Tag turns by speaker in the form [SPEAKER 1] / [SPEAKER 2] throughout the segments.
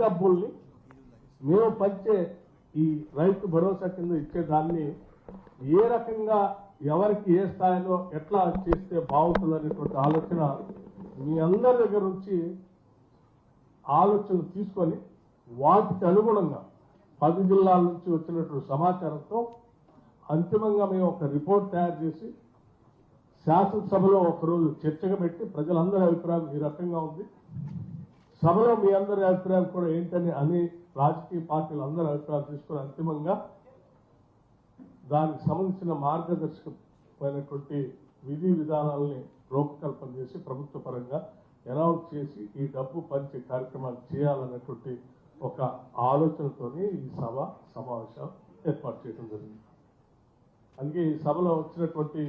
[SPEAKER 1] డబ్బుల్ని మేము పంచే ఈ రైతు భరోసా కింద ఇచ్చేదాన్ని ఏ రకంగా ఎవరికి ఏ స్థాయిలో ఎట్లా చేస్తే బాగుంటుంది అనేటువంటి ఆలోచన మీ అందరి దగ్గర నుంచి ఆలోచన తీసుకొని వాటికి అనుగుణంగా 10 జిల్లాల నుంచి వచ్చినటువంటి సమాచారంతో అంతిమంగా మేము ఒక రిపోర్ట్ తయారు చేసి శాసనసభలో ఒకరోజు చర్చగా పెట్టి ప్రజలందరి అభిప్రాయం ఈ రకంగా ఉంది, సభలో మీ అందరి అభిప్రాయం కూడా ఏంటని అని రాజకీయ పార్టీలు అందరి అభిప్రాయాలు తీసుకుని అంతిమంగా దానికి సంబంధించిన మార్గదర్శకమైనటువంటి విధి విధానాలని రూపకల్పన చేసి ప్రభుత్వ పరంగా అనౌన్స్ చేసి ఈ డబ్బు పంచే కార్యక్రమాలు చేయాలన్నటువంటి ఒక ఆలోచనతోనే ఈ సమావేశం ఏర్పాటు చేయడం జరిగింది. అందుకే ఈ సభలో వచ్చినటువంటి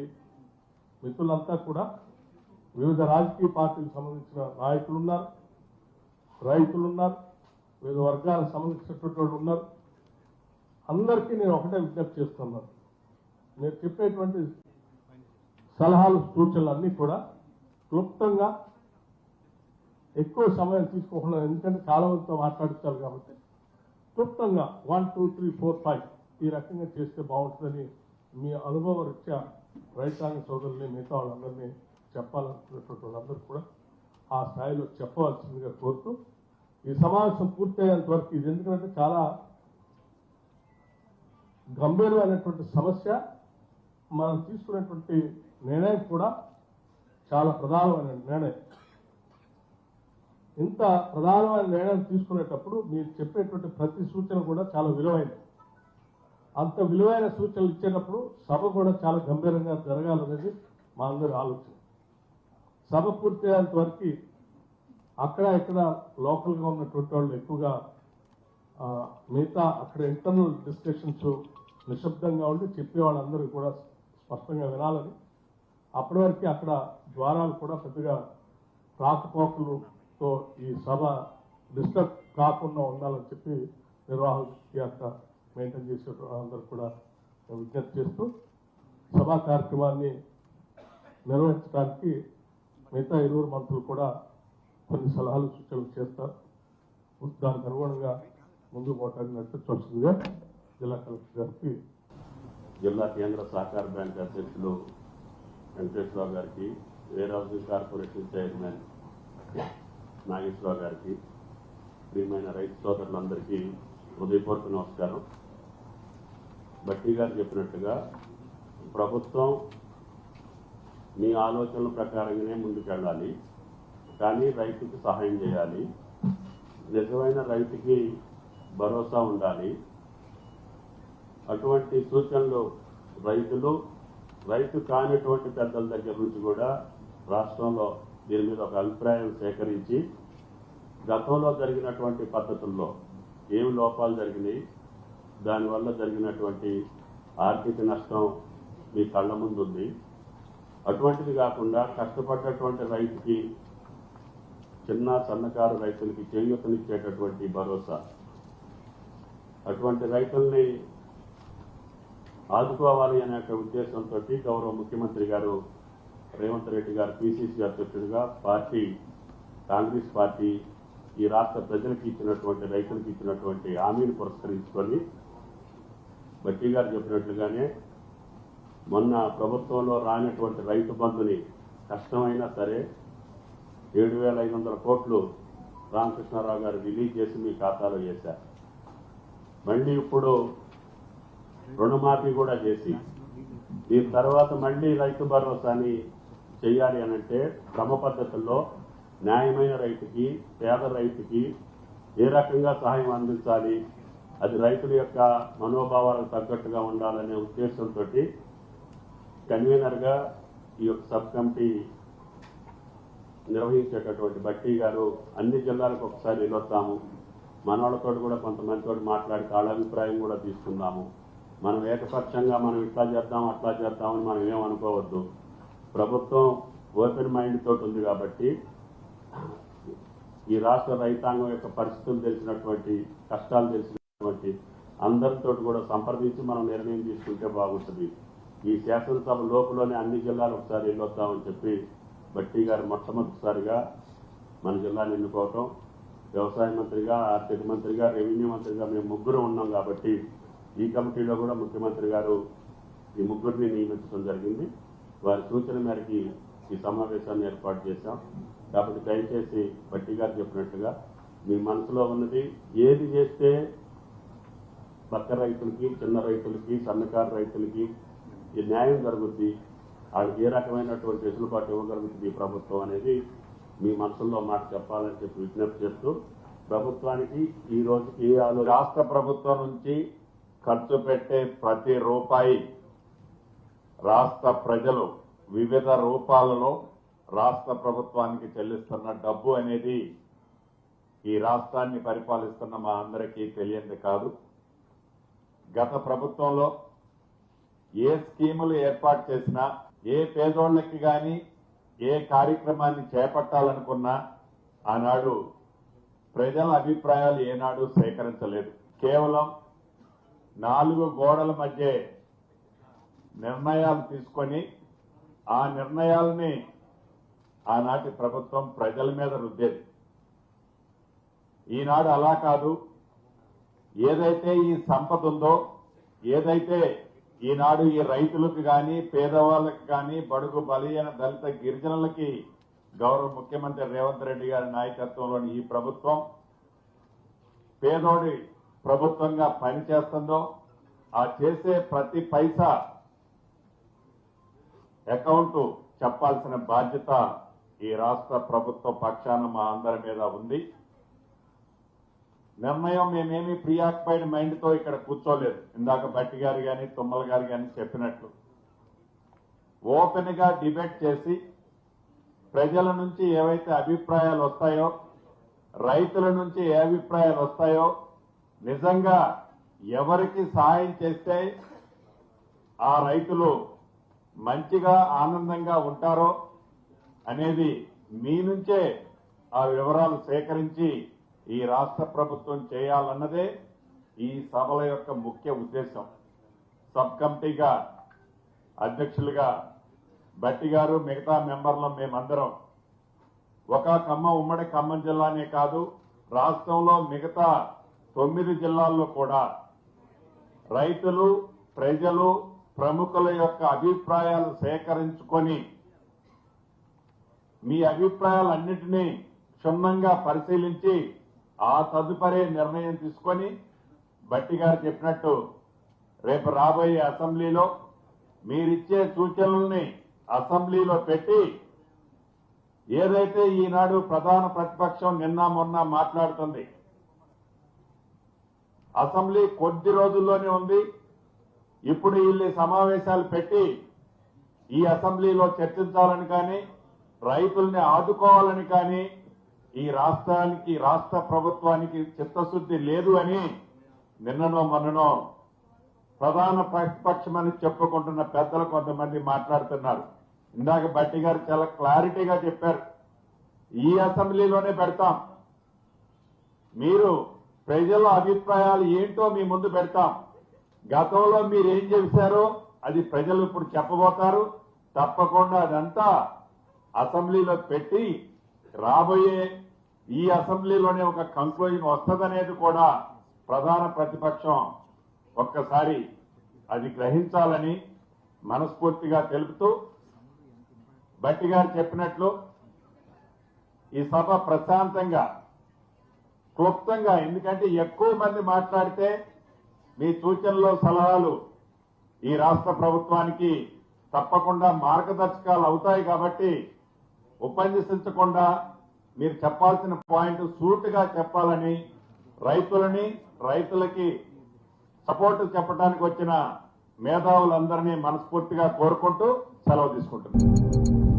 [SPEAKER 1] మిత్రులంతా కూడా వివిధ రాజకీయ పార్టీలకు సంబంధించిన నాయకులు ఉన్నారు, రైతులు ఉన్నారు, వివిధ వర్గాలకు సంబంధించినటువంటి వాళ్ళు ఉన్నారు. అందరికీ నేను ఒకటే విజ్ఞప్తి చేస్తున్నాను, మీరు చెప్పేటువంటి సలహాలు సూచనలు అన్నీ కూడా క్లుప్తంగా ఎక్కువ సమయం తీసుకోకుండా, ఎందుకంటే చాలా మందితో మాట్లాడించాలి కాబట్టి క్లుప్తంగా 1, 2, 3, 4, 5 ఈ రకంగా చేస్తే బాగుంటుందని మీ అనుభవ రీత్యా రైతాంగ సోదరుల్ని మిగతా వాళ్ళందరినీ చెప్పాలనుకున్నటువంటి వాళ్ళందరూ కూడా ఆ స్థాయిలో చెప్పవలసిందిగా కోరుతూ ఈ సమావేశం పూర్తయ్యేంత వరకు ఇది ఎందుకంటే చాలా గంభీరమైనటువంటి సమస్య, మనం తీసుకునేటువంటి నిర్ణయం కూడా చాలా ప్రధానమైన నిర్ణయం. ఇంత ప్రధానమైన నిర్ణయం తీసుకునేటప్పుడు మీరు చెప్పేటువంటి ప్రతి సూచన కూడా చాలా విలువైనది. అంత విలువైన సూచనలు ఇచ్చేటప్పుడు సభ కూడా చాలా గంభీరంగా జరగాలనేది మా అందరి ఆలోచన. సభ పూర్తయ్యేంత వరకు అక్కడ ఇక్కడ లోకల్గా ఉన్నటువంటి వాళ్ళు ఎక్కువగా మిగతా అక్కడ ఇంటర్నల్ డిస్కషన్స్ నిశ్శబ్దంగా ఉండి చెప్పే వాళ్ళందరూ కూడా స్పష్టంగా వినాలని, అప్పటి వరకు అక్కడ ద్వారాలు కూడా పెద్దగా రాకపోకలుతో ఈ సభ డిస్టర్బ్ కాకుండా ఉండాలని చెప్పి నిర్వాహక మెయింటైన్ చేసే అందరూ కూడా విజ్ఞప్తి చేస్తూ సభా కార్యక్రమాన్ని నిర్వహించడానికి మిగతా 20 మంత్రులు కూడా కొన్ని సలహాలు సూచనలు చేస్తారు. దానికి అనుగుణంగా ముందుకు పోవటానికి నడిపించవలసిందిగా జిల్లా కలెక్టర్ గారికి,
[SPEAKER 2] జిల్లా కేంద్ర సహకార బ్యాంక్ అధ్యక్షులు వెంకటేశ్వరరావు గారికి, warehousing corporation chairman Nageswara Rao గారికి, ప్రియమైన రైతు సోదరులందరికీ హృదయపూర్వక నమస్కారం. భట్టి గారు చెప్పినట్టుగా ప్రభుత్వం మీ ఆలోచనల ప్రకారంగానే ముందుకెళ్ళాలి, కానీ రైతుకు సహాయం చేయాలి, నిజమైన రైతుకి భరోసా ఉండాలి. అటువంటి సూచనలు రైతు కానిటువంటి పెద్దల దగ్గర నుంచి కూడా రాష్ట్రంలో దీని మీద ఒక అభిప్రాయం సేకరించి గతంలో జరిగినటువంటి పద్ధతుల్లో ఏమి లోపాలు జరిగినాయి, దానివల్ల జరిగినటువంటి ఆర్థిక నష్టం మీ కళ్ళ ముందు ఉంది. అటువంటిది కాకుండా కష్టపడ్డటువంటి రైతుకి, చిన్న సన్నకారు రైతులకి చేయూతనిచ్చేటటువంటి భరోసా, అటువంటి రైతుల్ని ఆదుకోవాలి అనే ఉద్దేశంతో గౌరవ ముఖ్యమంత్రి గారు రేవంత్ రెడ్డి గారు పిసిసి అధ్యక్షుడిగా కాంగ్రెస్ పార్టీ ఈ రాష్ట్ర ప్రజలకు ఇచ్చినటువంటి, రైతులకు ఇచ్చినటువంటి హామీని పురస్కరించుకొని భట్టి గారు చెప్పినట్లుగానే మొన్న ప్రభుత్వంలో రానటువంటి రైతు బంధుని కష్టమైనా సరే 7,500 కోట్లు రామకృష్ణారావు గారు రిలీజ్ చేసి మీ ఖాతాలో వేశారు. మళ్ళీ ఇప్పుడు రుణమాఫీ కూడా చేసి దీని తర్వాత మళ్ళీ రైతు భరోసాని చేయాలి అనంటే క్రమ పద్ధతుల్లో న్యాయమైన రైతుకి, పేద రైతుకి ఏ రకంగా సహాయం అందించాలి, అది రైతుల యొక్క మనోభావాలకు తగ్గట్టుగా ఉండాలనే ఉద్దేశంతో కన్వీనర్గా ఈ యొక్క సబ్ కమిటీ నిర్వహించేటటువంటి భట్టి గారు అన్ని జిల్లాలకు ఒకసారి వెళ్ళొస్తాము, మనవాళ్ళతో కూడా కొంతమందితో మాట్లాడి వాళ్ళ అభిప్రాయం కూడా తీసుకుందాము. మనం ఏకపక్షంగా మనం ఇట్లా చేద్దాం అట్లా చేద్దామని మనం ఏమనుకోవద్దు. ప్రభుత్వం ఓపెన్ మైండ్ తోటి ఉంది కాబట్టి ఈ రాష్ట్ర రైతాంగం యొక్క పరిస్థితులు తెలిసినటువంటి, కష్టాలు తెలిసినటువంటి అందరితో కూడా సంప్రదించి మనం నిర్ణయం తీసుకుంటే బాగుంటుంది. ఈ శాసనసభ లోపులోనే అన్ని జిల్లాలు ఒకసారి వెళ్ళొద్దామని చెప్పి భట్టి గారు మొట్టమొదటిసారిగా మన జిల్లాను ఎన్నుకోవటం, వ్యవసాయ మంత్రిగా, ఆర్థిక మంత్రిగా, రెవెన్యూ మంత్రిగా మేము ముగ్గురు ఉన్నాం కాబట్టి ఈ కమిటీలో కూడా ముఖ్యమంత్రి గారు ఈ ముగ్గురిని నియమించడం జరిగింది. వారి సూచన మేరకి ఈ సమావేశాన్ని ఏర్పాటు చేశాం. కాబట్టి దయచేసి భట్టి గారు చెప్పినట్టుగా మీ మనసులో ఉన్నది ఏది చేస్తే పక్క రైతులకి, చిన్న రైతులకి, సన్నకారు రైతులకి ఈ న్యాయం జరుగుద్ది, వాళ్ళకి ఏ రకమైనటువంటి వెసులుబాటు ఇవ్వగలుగుతుంది ఈ ప్రభుత్వం అనేది మీ మనసులో మాట చెప్పాలని చెప్పి విజ్ఞప్తి చేస్తూ, ప్రభుత్వానికి ఈ రోజుకి ఏ ఆలోచన
[SPEAKER 3] రాష్ట్ర ప్రభుత్వం నుంచి ఖర్చు పెట్టే ప్రతి రూపాయి రాష్ట్ర ప్రజలు వివిధ రూపాలలో రాష్ట్ర ప్రభుత్వానికి చెల్లిస్తున్న డబ్బు అనేది ఈ రాష్ట్రాన్ని పరిపాలిస్తున్న మా అందరికీ తెలియంది కాదు. గత ప్రభుత్వంలో ఏ స్కీములు ఏర్పాటు చేసినా, ఏ పేదోళ్ళకి కానీ ఏ కార్యక్రమాన్ని చేపట్టాలనుకున్నా ఆనాడు ప్రజల అభిప్రాయాలు ఏనాడు సేకరించలేదు. కేవలం 4 గోడల మధ్య నిర్ణయాలు తీసుకొని ఆ నిర్ణయాలని ఆనాటి ప్రభుత్వం ప్రజల మీద రుద్దేది. ఈనాడు అలా కాదు. ఏదైతే ఈ సంపద ఉందో, ఏదైతే ఈనాడు ఈ రైతులకు కానీ, పేదవాళ్ళకి కానీ, బడుగు బలహీన దళిత గిరిజనులకి గౌరవ ముఖ్యమంత్రి రేవంత్ రెడ్డి గారి నాయకత్వంలోని ఈ ప్రభుత్వం పేదోడి ప్రభుత్వంగా పనిచేస్తుందో, ఆ చేసే ప్రతి పైసా అకౌంట్ చెప్పాల్సిన బాధ్యత ఈ రాష్ట్ర ప్రభుత్వ పక్షాన మా అందరి మీద ఉంది. నిర్ణయం మేమేమి ప్రియాక్యుపైడ్ మైండ్ తో ఇక్కడ కూర్చోలేదు. ఇందాక భట్టి గారు కానీ, తుమ్మల గారు కానీ చెప్పినట్లు ఓపెన్ గా డిబేట్ చేసి ప్రజల నుంచి ఏవైతే అభిప్రాయాలు వస్తాయో, రైతుల నుంచి ఏ అభిప్రాయాలు వస్తాయో, నిజంగా ఎవరికి సహాయం చేస్తే ఆ రైతులు మంచిగా ఆనందంగా ఉంటారో అనేది మీ నుంచే ఆ వివరాలు సేకరించి ఈ రాష్ట్ర ప్రభుత్వం చేయాలన్నదే ఈ సభల యొక్క ముఖ్య ఉద్దేశం. సబ్ కమిటీగా అధ్యక్షులుగా భట్టి గారు, మిగతా మెంబర్లు మేమందరం ఉమ్మడి ఖమ్మం జిల్లానే కాదు, రాష్ట్రంలో మిగతా 9 జిల్లాల్లో కూడా రైతులు, ప్రజలు, ప్రముఖుల యొక్క అభిప్రాయాలు సేకరించుకొని మీ అభిప్రాయాలన్నింటినీ క్షుణ్ణంగా పరిశీలించి ఆ తదుపరి నిర్ణయం తీసుకొని భట్టి గారు చెప్పినట్టు రేపు రాబోయే అసెంబ్లీలో మీరిచ్చే సూచనల్ని అసెంబ్లీలో పెట్టి ఏదైతే ఈనాడు ప్రధాన ప్రతిపక్షం నిన్న మొన్న మాట్లాడుతుంది, అసెంబ్లీ కొద్ది రోజుల్లోనే ఉంది. ఇప్పుడు వీళ్ళు సమావేశాలు పెట్టి ఈ అసెంబ్లీలో చర్చించాలని కానీ, రైతుల్ని ఆదుకోవాలని కానీ ఈ రాష్ట్రానికి, రాష్ట్ర ప్రభుత్వానికి చిత్తశుద్ధి లేదు అని నిన్ననో మొన్ననో ప్రధాన ప్రతిపక్షమని చెప్పుకుంటున్న పెద్దలు కొంతమంది మాట్లాడుతున్నారు. ఇందాక భట్టి గారు చాలా క్లారిటీగా చెప్పారు, ఈ అసెంబ్లీలోనే పెడతాం, మీరు ప్రజల అభిప్రాయాలు ఏంటో మీ ముందు పెడతాం, గతంలో మీరు ఏం చేశారో అది ప్రజలు ఇప్పుడు చెప్పబోతారు, తప్పకుండా అదంతా అసెంబ్లీలో పెట్టి రాబోయే ఈ అసెంబ్లీలోనే ఒక కంక్లూజన్ వస్తుందనేది కూడా ప్రధాన ప్రతిపక్షం ఒక్కసారి అది గ్రహించాలని మనస్ఫూర్తిగా తెలుపుతూ, భట్టి గారు చెప్పినట్లు ఈ సభ ప్రశాంతంగా, క్లుప్తంగా, ఎందుకంటే ఎక్కువ మంది మాట్లాడితే మీ సూచనలు, సలహాలు ఈ రాష్ట్ర ప్రభుత్వానికి తప్పకుండా మార్గదర్శకాలు అవుతాయి. కాబట్టి ఉపన్యసించకుండా మీరు చెప్పాల్సిన పాయింట్ సూటిగా చెప్పాలని రైతులకి సపోర్టు చెప్పడానికి వచ్చిన మేధావులందరినీ మనస్ఫూర్తిగా కోరుకుంటూ సెలవు తీసుకుంటున్నాను.